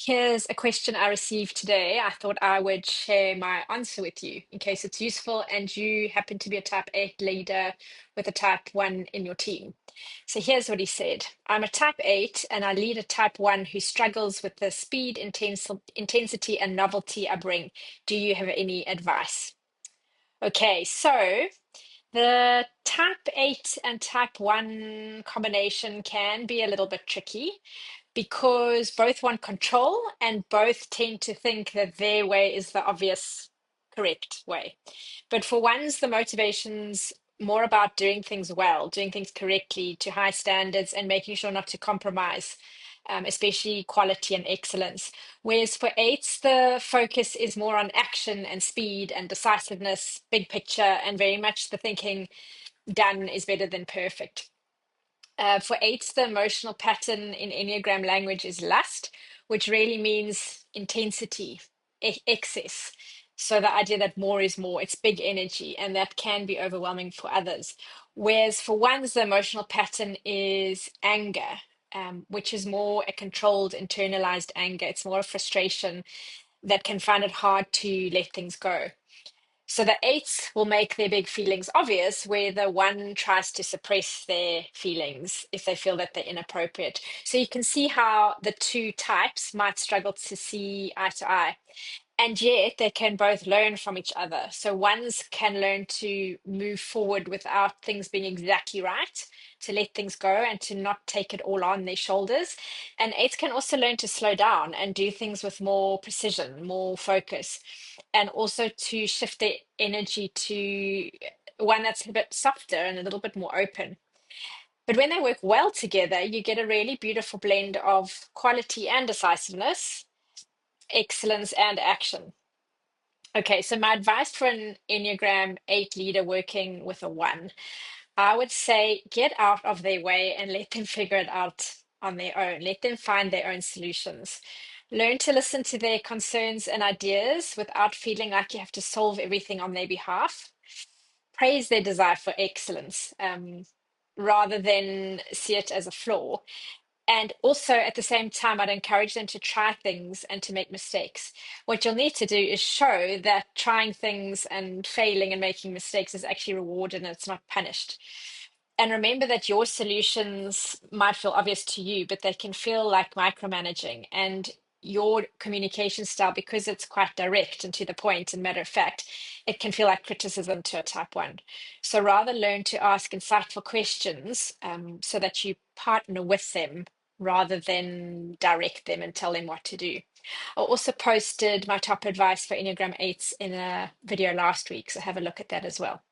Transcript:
Here's a question I received today. I thought I would share my answer with you in case it's useful and you happen to be a type 8 leader with a type 1 in your team. So here's what he said. I'm a type 8 and I lead a type 1 who struggles with the speed, intensity, and novelty I bring. Do you have any advice? Okay, so the type 8 and type 1 combination can be a little bit tricky because both want control and both tend to think that their way is the obvious correct way. But for ones, the motivation's more about doing things well, doing things correctly to high standards and making sure not to compromise, especially quality and excellence. Whereas for eights, the focus is more on action and speed and decisiveness, big picture, and very much the thinking done is better than perfect. For eights, the emotional pattern in Enneagram language is lust, which really means intensity, excess. So the idea that more is more, it's big energy, and that can be overwhelming for others. Whereas for ones, the emotional pattern is anger, which is more a controlled, internalized anger. It's more a frustration that can find it hard to let things go. So the eights will make their big feelings obvious, where the one tries to suppress their feelings if they feel that they're inappropriate. So you can see how the two types might struggle to see eye to eye. And yet they can both learn from each other. So ones can learn to move forward without things being exactly right, to let things go and to not take it all on their shoulders. And eights can also learn to slow down and do things with more precision, more focus, and also to shift their energy to one that's a bit softer and a little bit more open. But when they work well together, you get a really beautiful blend of quality and decisiveness, excellence and action. Okay, so my advice for an Enneagram 8 leader working with a 1, I would say get out of their way and let them figure it out on their own. Let them find their own solutions. Learn to listen to their concerns and ideas without feeling like you have to solve everything on their behalf. Praise their desire for excellence, rather than see it as a flaw. And also at the same time, I'd encourage them to try things and to make mistakes. What you'll need to do is show that trying things and failing and making mistakes is actually rewarded and it's not punished. And remember that your solutions might feel obvious to you, but they can feel like micromanaging. And your communication style, because it's quite direct and to the point and matter of fact, it can feel like criticism to a type 1. So rather learn to ask insightful questions, so that you partner with them rather than direct them and tell them what to do. I also posted my top advice for Enneagram 8s in a video last week, so have a look at that as well.